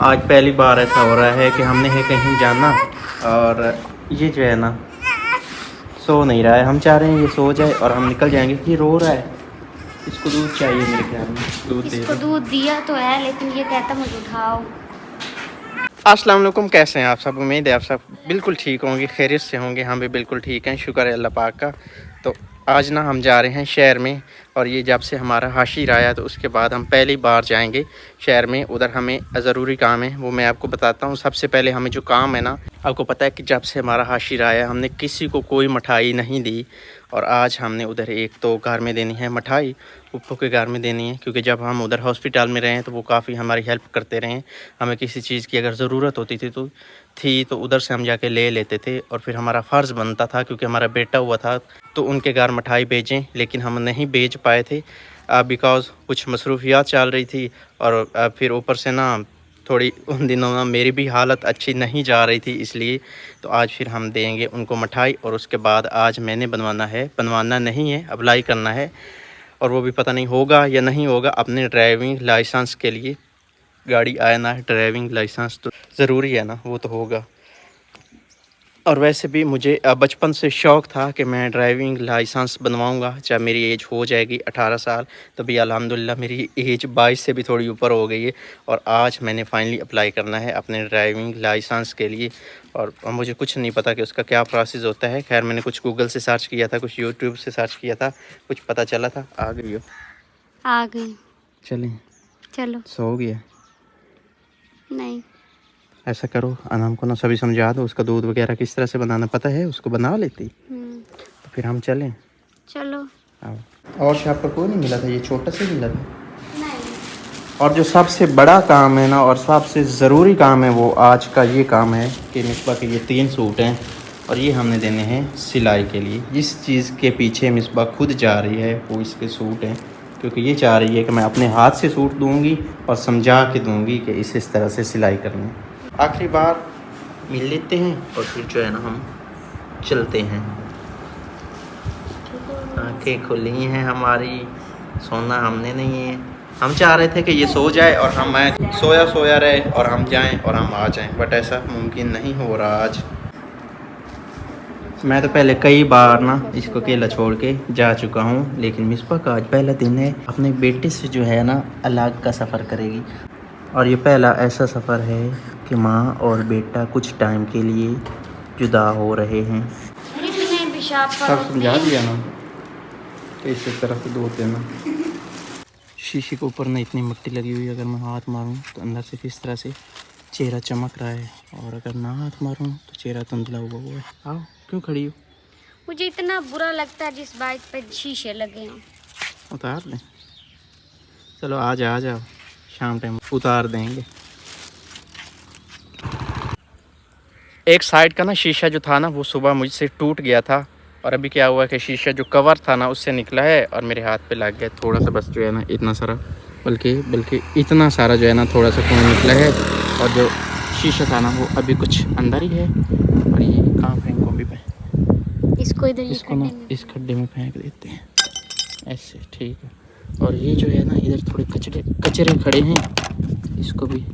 आज पहली बार ऐसा हो रहा है कि हमने है कहीं जाना और ये जो है ना सो नहीं रहा है। हम चाह रहे हैं ये सो जाए और हम निकल जाएंगे। ये रो रहा है, इसको दूध चाहिए मेरे ख्याल में। दूध दे इसको दूध दिया तो है लेकिन ये कहता मुझे उठाओ। अस्सलाम वालेकुम, कैसे हैं आप सब? उम्मीद है आप सब बिल्कुल ठीक होंगे, खैरियत से होंगे। हम भी बिल्कुल ठीक हैं, शुक्र है अल्लाह पाक का। तो आज ना हम जा रहे हैं शहर में, और ये जब से हमारा हाशिर आया तो उसके बाद हम पहली बार जाएंगे शहर में। उधर हमें ज़रूरी काम है, वो मैं आपको बताता हूँ। सबसे पहले हमें जो काम है ना, आपको पता है कि जब से हमारा हाशिर आया हमने किसी को कोई मिठाई नहीं दी, और आज हमने उधर एक तो घर में देनी है मिठाई, पप्पू के घर में देनी है, क्योंकि जब हम उधर हॉस्पिटल में रहे तो वो काफ़ी हमारी हेल्प करते रहे। हमें किसी चीज़ की अगर ज़रूरत होती थी तो उधर से हम जाके ले लेते थे, और फिर हमारा फ़र्ज़ बनता था क्योंकि हमारा बेटा हुआ था तो उनके घर मिठाई भेजें, लेकिन हम नहीं भेज पाए थे बिकॉज़ कुछ मसरूफियात चल रही थी। और फिर ऊपर से ना थोड़ी उन दिनों ना मेरी भी हालत अच्छी नहीं जा रही थी, इसलिए तो आज फिर हम देंगे उनको मिठाई। और उसके बाद आज मैंने बनवाना नहीं है, अप्लाई करना है, और वो भी पता नहीं होगा या नहीं होगा। अपने ड्राइविंग लाइसेंस के लिए गाड़ी आए ना, ड्राइविंग लाइसेंस तो ज़रूरी है ना, वो तो होगा। और वैसे भी मुझे बचपन से शौक़ था कि मैं ड्राइविंग लाइसेंस बनवाऊंगा, चाहे मेरी एज हो जाएगी 18 साल। तभी अल्हम्दुलिल्लाह मेरी एज 22 से भी थोड़ी ऊपर हो गई है, और आज मैंने फाइनली अप्लाई करना है अपने ड्राइविंग लाइसेंस के लिए। और मुझे कुछ नहीं पता कि उसका क्या प्रोसेस होता है। खैर मैंने कुछ गूगल से सर्च किया था, कुछ यूट्यूब से सर्च किया था, कुछ पता चला था। आ गई हो? आ गई। चलें? चलो। सो गया? नहीं। ऐसा करो, अनाम को ना सभी समझा दो, उसका दूध वगैरह किस तरह से बनाना पता है उसको, बना लेती। तो फिर हम चलें? चलो। आओ। और शॉप पर कोई नहीं मिला था, ये छोटा सा मिला था। नहीं। और जो सबसे बड़ा काम है ना, और सबसे ज़रूरी काम है, वो आज का ये काम है कि मिसबा के ये 3 सूट हैं, और ये हमने देने हैं सिलाई के लिए। जिस चीज़ के पीछे मिसबा खुद जा रही है वो इसके सूट हैं, क्योंकि ये चाह रही है कि मैं अपने हाथ से सूट दूँगी और समझा के दूँगी कि इस तरह से सिलाई करनी है। आखिरी बार मिल लेते हैं और फिर जो है ना हम चलते हैं। आँखें खुली हैं हमारी, सोना हमने नहीं है। हम चाह रहे थे कि ये सो जाए और हम सोया रहे और हम जाएं और हम आ जाएं, बट ऐसा मुमकिन नहीं हो रहा आज। मैं तो पहले कई बार ना इसको अकेला छोड़ के जा चुका हूँ, लेकिन मिसबा का आज पहला दिन है। अपने बेटे से जो है ना अलग का सफ़र करेगी, और ये पहला ऐसा सफ़र है कि माँ और बेटा कुछ टाइम के लिए जुदा हो रहे हैं। सब समझा दिया ना, तो इस तरह से धो देना। शीशे के ऊपर ना इतनी मिट्टी लगी हुई है, अगर मैं हाथ मारूं तो अंदर से किस तरह से चेहरा चमक रहा है, और अगर ना हाथ मारूं तो चेहरा धुंधला हुआ है। आओ, क्यों खड़ी हो? मुझे इतना बुरा लगता है जिस बाइक पे शीशे लगे हैं। उतार लें? चलो आ जाओ, शाम टाइम उतार देंगे। एक साइड का ना शीशा जो था ना वो सुबह मुझसे टूट गया था, और अभी क्या हुआ कि शीशा जो कवर था ना उससे निकला है और मेरे हाथ पे लग गया थोड़ा सा, बस जो है ना इतना सारा, बल्कि इतना सारा जो है ना थोड़ा सा खून निकला है। और जो शीशा था ना वो अभी कुछ अंदर ही है। और ये कहाँ फेंको अभी पे? इसको इधर इसको ना इस खड्डे में फेंक देते हैं ऐसे, ठीक है। और ये जो है ना इधर थोड़े कचरे खड़े हैं, इसको भी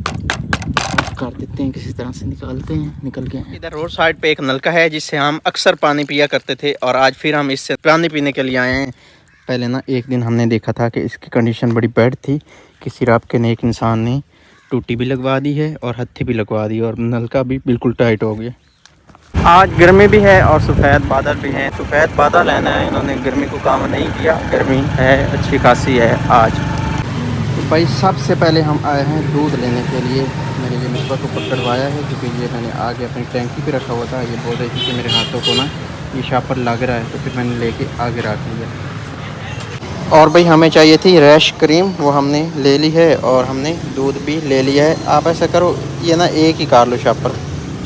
कर देते हैं, किसी तरह से निकालते हैं। निकल गए। इधर रोड साइड पे एक नलका है जिससे हम अक्सर पानी पिया करते थे, और आज फिर हम इससे पानी पीने के लिए आए हैं। पहले ना एक दिन हमने देखा था कि इसकी कंडीशन बड़ी बैड थी, किसी रात के नेक इंसान ने टूटी भी लगवा दी है और हत्थी भी लगवा दी, और नलका भी बिल्कुल टाइट हो गया। आज गर्मी भी है और सफ़ेद बादल भी हैं। सफ़ेद बादल है ना, इन्होंने गर्मी को काम नहीं किया। गर्मी है, अच्छी खासी है आज। तो भाई सबसे पहले हम आए हैं दूध लेने के लिए। मैंने ये मिसबा को पकड़वाया है क्योंकि ये मैंने आगे अपनी टैंकी पे रखा हुआ था। ये बोल रही थी कि मेरे हाथों को ना ये शापर लग रहा है, तो फिर मैंने लेके आगे रख लिया। और भाई हमें चाहिए थी रैश क्रीम, वो हमने ले ली है, और हमने दूध भी ले लिया है। आप ऐसा करो, ये ना एक ही कर लो शापर,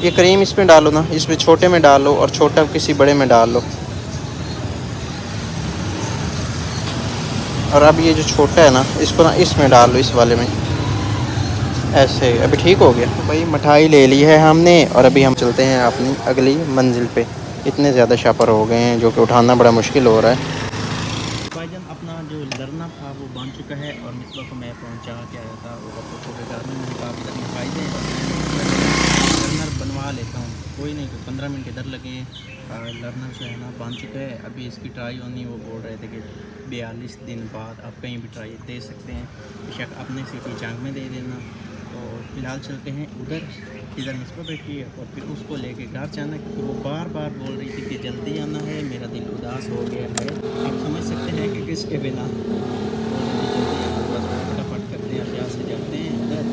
ये क्रीम इसमें डालो ना, इसमें छोटे में डालो और छोटा किसी बड़े में डाल लो। और अब ये जो छोटा है ना इसको ना इसमें डाल लो, इस वाले में, ऐसे। अभी ठीक हो गया। तो भाई मिठाई ले ली है हमने, और अभी हम चलते हैं अपनी अगली मंजिल पे। इतने ज़्यादा शापर हो गए हैं जो कि उठाना बड़ा मुश्किल हो रहा है। भाईजान अपना जो लरना था वो बन चुका है और मिसबा को मैं पहुंचा के आया था वो बच्चों के घर में। मैंने कहा अभी तक फ़ायदे लर्नर बनवा लेता हूँ, कोई नहीं, तो 15 मिनट इधर लगे। लर्नर जो है ना बन चुका है, अभी इसकी ट्राई होनी। वो बोल रहे थे कि 42 दिन बाद आप कहीं भी ट्राई दे सकते हैं, बेशक अपने सिटी चांग में दे देना। तो फ़िलहाल चलते हैं उधर, इधर मिसबा बैठी है और फिर उसको लेके घर जाना, क्योंकि वो बार बार बोल रही थी कि जल्दी आना है, मेरा दिल उदास हो गया है। आप समझ सकते हैं कि किसके बिना फटाफट करते हैं, यहाँ से जाते हैं उधर,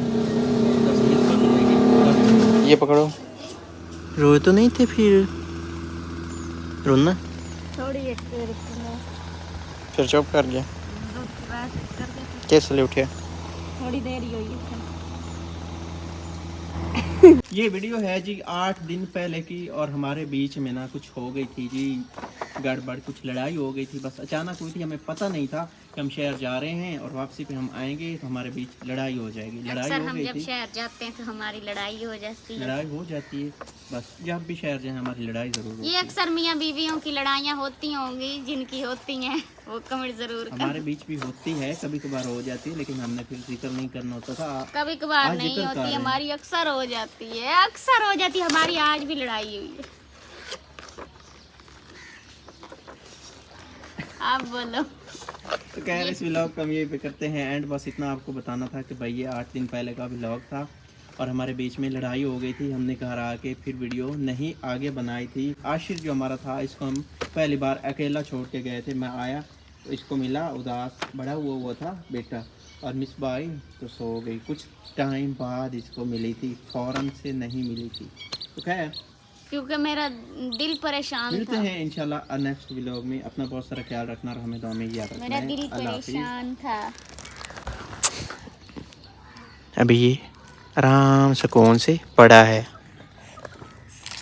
10 मिनट बाद मिलेंगे। ये पकड़ो, रोए तो नहीं थे फिर? रोना थोड़ी फिर चुप कर गया, कैसे ले उठे? थोड़ी देर ही हुई है। ये वीडियो है जी 8 दिन पहले की, और हमारे बीच में ना कुछ हो गई थी जी गड़बड़, कुछ लड़ाई हो गई थी, बस अचानक हुई थी। हमें पता नहीं था कि हम शहर जा रहे हैं और वापसी पे हम आएंगे तो हमारे बीच लड़ाई हो जाएगी। लड़ाई अक्सर हो हम गई जब थी, शहर जाते हैं तो हमारी लड़ाई हो जाती है। लड़ाई हो जाती है, बस जब भी शहर जाए हमारी लड़ाई ज़रूर होती ये है। अक्सर मियाँ बीवियों की लड़ाइयाँ होती होंगी, जिनकी होती हैं वो कमेंट जरूर हमारे करें। बीच भी होती है, कभी कभार हो जाती है, लेकिन हमने फिर जिक्र नहीं करना होता था। कभी कभार आज नहीं जिक्र कर होती, रहे हैं। हमारी अक्सर हो जाती है, अक्सर हो जाती है हमारी। आज भी लड़ाई हुई है। आप बोलो। तो कह रहे इस व्लॉग का हम यही पे करते हैं एंड। बस इतना आपको बताना था कि भाई ये 8 दिन पहले का व्लॉग था और हमारे बीच में लड़ाई हो गई थी। हमने घर आके फिर वीडियो नहीं आगे बनाई थी। आशिर जो हमारा था, इसको हम पहली बार अकेला छोड़ के गए थे। मैं आया तो इसको मिला उदास, बड़ा हुआ था बेटा, और मिसबा आई तो सो गई। कुछ टाइम बाद इसको मिली थी, फ़ौरन से नहीं मिली थी। तो खैर क्योंकि मेरा दिल परेशान मिलते था। हैं इंशाल्लाह नेक्स्ट व्लॉग में। अपना बहुत सारा ख्याल रखना और हमें दुआ में याद रखना मेरा है। दिल अल्लाह हाफिज़। परेशान था। अभी ये आराम सुकून से पड़ा है।